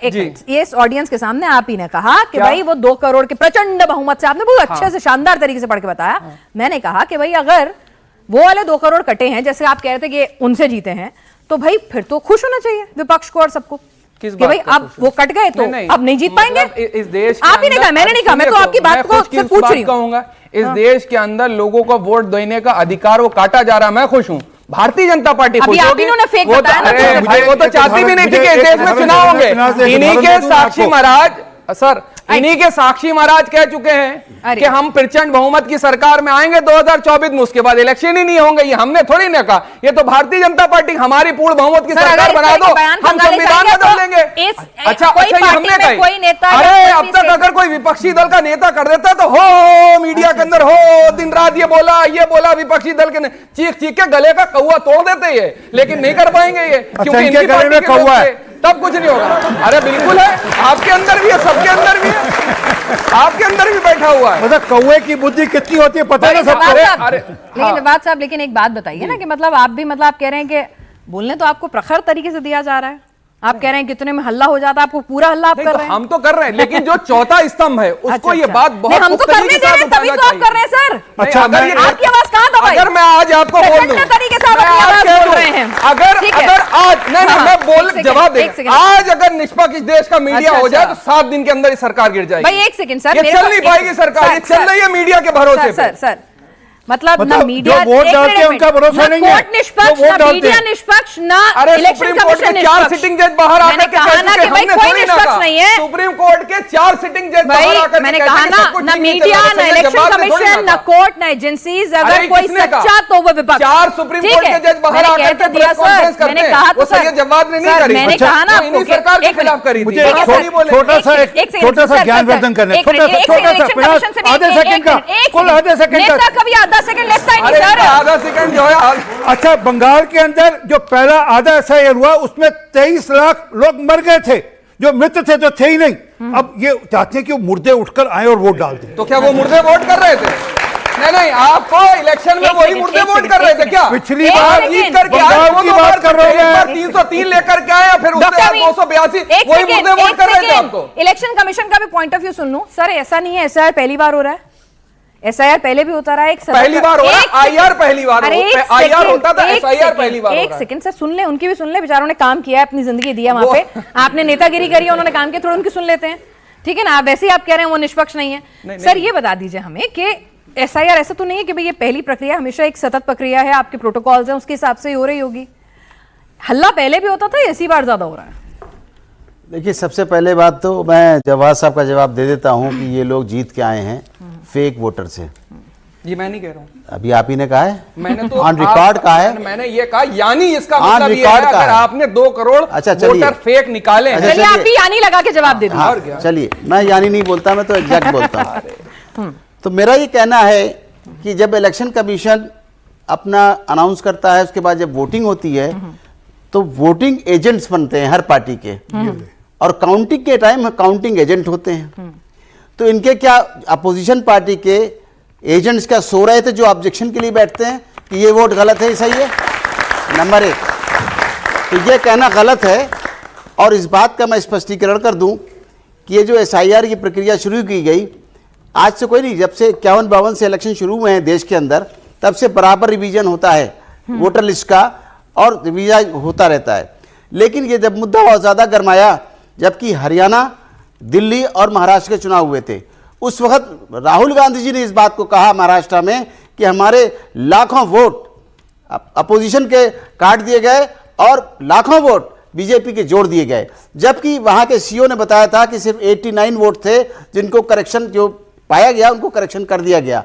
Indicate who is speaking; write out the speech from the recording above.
Speaker 1: एक ये इस ऑडियंस के सामने आप ही ने कहा कि भाई वो 2 करोड़ के प्रचंड बहुमत से, आपने बहुत अच्छे से शानदार तरीके से पढ़ के बताया। मैंने कहा कि भाई अगर वो वाले 2 करोड़ कटे हैं, जैसे आप कह रहे थे कि उनसे जीते हैं, तो भाई फिर तो खुश होना चाहिए विपक्ष को और सबको कि भाई अब वो कट गए तो अब नहीं जीत पाएंगे।
Speaker 2: इस देश
Speaker 1: आप ही ने कहा, मैंने नहीं कहा, मैं तो आपकी बात को पूछ रही हूँ।
Speaker 2: इस देश के अंदर लोगों को वोट देने का अधिकार वो काटा जा रहा है, मैं खुश हूँ। भारतीय जनता पार्टी खुश होगी, वो तो चाहती भी नहीं थी कि इस देश में चुनाव होंगे। इन्हीं के साक्षी महाराज सर, इन्हीं के साक्षी महाराज कह चुके हैं कि हम प्रचंड बहुमत की सरकार में आएंगे 2024 में, उसके बाद इलेक्शन ही नहीं होंगे। ये हमने थोड़ी ना कहा, ये तो भारतीय जनता पार्टी हमारी पूर्ण बहुमत की सरकार बना दो, हम संविधान बदल लेंगे। अच्छा, ये हमने कहा। अरे अब तक अगर कोई विपक्षी दल का नेता कर देता तो हो मीडिया के अंदर हो दिन रात ये बोला विपक्षी दल के चीख चीख के गले का कौवा तोड़ देते ये, लेकिन नहीं कर पाएंगे ये, क्योंकि इनकी पार्टी के कौवा है, तब कुछ नहीं होगा। अरे बिल्कुल है, आपके अंदर भी है, सबके अंदर भी है, आपके अंदर भी बैठा हुआ है।
Speaker 3: मतलब कौवे की बुद्धि कितनी होती है पता है ना सबको।
Speaker 1: लेकिन बात साहब, लेकिन एक बात बताइए ना कि मतलब आप भी मतलब आप कह रहे हैं कि बोलने तो आपको प्रखर तरीके से दिया जा रहा है, आप कह रहे हैं कितने में हल्ला हो जाता है, आपको पूरा हल्ला आप कर रहे हैं।
Speaker 2: हम तो कर रहे हैं, लेकिन जो चौथा स्तंभ है उसको ये बात बहुत
Speaker 1: हम तो करने दे रहे हैं, तभी तो आप कर रहे हैं सर।
Speaker 3: अच्छा,
Speaker 1: अगर आपकी आवाज कहां दबाई?
Speaker 2: अगर मैं आज आपको बोल दूं
Speaker 1: तरीके से आप अपनी आवाज बोल रहे हैं,
Speaker 2: अगर आज नहीं मैं बोल जवाब दे, आज अगर निष्पक्ष इस देश का मीडिया हो जाए तो 7 दिन के अंदर ये सरकार गिर जाएगी।
Speaker 1: भाई एक सेकंड सर,
Speaker 2: ये चल नहीं पाएगी सरकार, ये चल रही है मीडिया के भरोसे पे।
Speaker 1: सर मतलब ना मीडिया
Speaker 3: वोट डालते हैं उनका भरोसा नहीं है,
Speaker 1: कोर्ट निष्पक्ष, ना मीडिया निष्पक्ष, ना इलेक्शन कमीशन निष्पक्ष।
Speaker 2: 4 सिटिंग जज बाहर आकर के
Speaker 1: कहा ना कि भाई कोई निष्पक्ष नहीं है।
Speaker 2: सुप्रीम कोर्ट के 4 सिटिंग जज बाहर आकर
Speaker 1: मैंने कहा ना मीडिया, ना इलेक्शन कमीशन, ना कोर्ट, ना एजेंसीज, अगर कोई सच्चा तो वो विपक्ष।
Speaker 2: 4 सुप्रीम कोर्ट के जज बाहर आकर के प्रेस कॉन्फ्रेंस करते हैं,
Speaker 1: कहा तो
Speaker 2: सर जवाब नहीं करी,
Speaker 1: मैंने कहा ना
Speaker 2: इन्हीं सरकार के खिलाफ करी थी।
Speaker 3: छोटा सा ज्ञान वर्धन करने, छोटा सा आधे सेकंड का, कुल आधे सेकंड का,
Speaker 1: कभी आधा सेकंड लेता ही नहीं सर।
Speaker 2: आधा सेकंड जो है।
Speaker 3: अच्छा, बंगाल के अंदर जो पहला आधा एसआईआर हुआ उसमें 23 लाख लोग मर गए थे, जो मृत थे तो थे ही नहीं। अब ये चाहते हैं कि वो मुर्दे उठकर आए और वोट डाल दें।
Speaker 2: तो क्या वो मुर्दे वोट कर रहे थे? नहीं, आपको इलेक्शन में वही मुर्दे वोट कर रहे थे क्या?
Speaker 3: पिछली बार
Speaker 2: जीत करके आए, 303 लेकर के आए, फिर उसके बाद 282, वही मुर्दे वोट कर रहे थे आपको।
Speaker 1: इलेक्शन कमीशन का भी पॉइंट ऑफ व्यू सुन लूं सर, ऐसा नहीं है एसआईआर पहली बार हो रहा है, एसआईआर पहले भी होता रहा है।
Speaker 2: पहली बार हो रहा है, आईआर पहली बार, आईआर होता था, एसआईआर पहली बार।
Speaker 1: एक सेकंड सर सुन ले, उनकी भी सुन ले, बेचारों ने काम किया है, अपनी जिंदगी दी है वहां पे, आपने नेतागिरी करी है, उन्होंने काम किया, थोड़ा उनकी सुन लेते हैं, ठीक है ना। आप वैसे ही आप कह रहे हैं वो निष्पक्ष नहीं है। सर ये बता दीजिए हमें कि एसआईआर ऐसा तो नहीं है कि भाई ये पहली प्रक्रिया, हमेशा एक सतत प्रक्रिया है, आपके प्रोटोकॉल्स हैं उसके हिसाब से ही हो रही होगी। हल्ला पहले भी होता था, इसी बार ज्यादा हो रहा है?
Speaker 4: देखिए, सबसे पहले बात तो मैं जवाब साहब का जवाब दे देता हूं कि ये लोग जीत के आए हैं फेक वोटर से।
Speaker 2: जी मैं नहीं कह रहा हूँ,
Speaker 4: अभी आप ही ने कहा है,
Speaker 2: मैंने तो
Speaker 4: ऑन रिकॉर्ड कहा है।
Speaker 2: मैंने ये कहा, यानी इसका मतलब ये है अगर आपने 2 करोड़ वोटर फेक निकाले हैं।
Speaker 1: चलिए आप भी यानी लगा के जवाब दे
Speaker 4: दीजिए। चलिए, मैं यानी नहीं बोलता, मैं तो एग्जैक्ट बोलता हूँ। तो मेरा ये कहना है कि जब इलेक्शन कमीशन अपना अनाउंस करता है, उसके बाद जब वोटिंग होती है तो वोटिंग एजेंट्स बनते हैं हर पार्टी के, और काउंटिंग के टाइम काउंटिंग एजेंट होते हैं। तो इनके क्या अपोजिशन पार्टी के एजेंट्स क्या सो रहे थे जो ऑब्जेक्शन के लिए बैठते हैं कि ये वोट गलत है, सही है? नंबर 1, तो ये कहना गलत है। और इस बात का मैं स्पष्टीकरण कर दूं कि ये जो एसआईआर की प्रक्रिया शुरू की गई, आज से कोई नहीं, जब से 51-52 से इलेक्शन शुरू हुए हैं देश के अंदर, तब से बराबर रिवीजन होता है वोटर लिस्ट का, और रिवीजन होता रहता है। लेकिन ये जब मुद्दा बहुत ज़्यादा गरमाया, जबकि हरियाणा, दिल्ली और महाराष्ट्र के चुनाव हुए थे, उस वक्त राहुल गांधी जी ने इस बात को कहा महाराष्ट्र में कि हमारे लाखों वोट अपोजिशन के काट दिए गए और लाखों वोट बीजेपी के जोड़ दिए गए, जबकि वहां के सीओ ने बताया था कि सिर्फ 89 वोट थे जिनको करेक्शन जो पाया गया उनको करेक्शन कर दिया गया।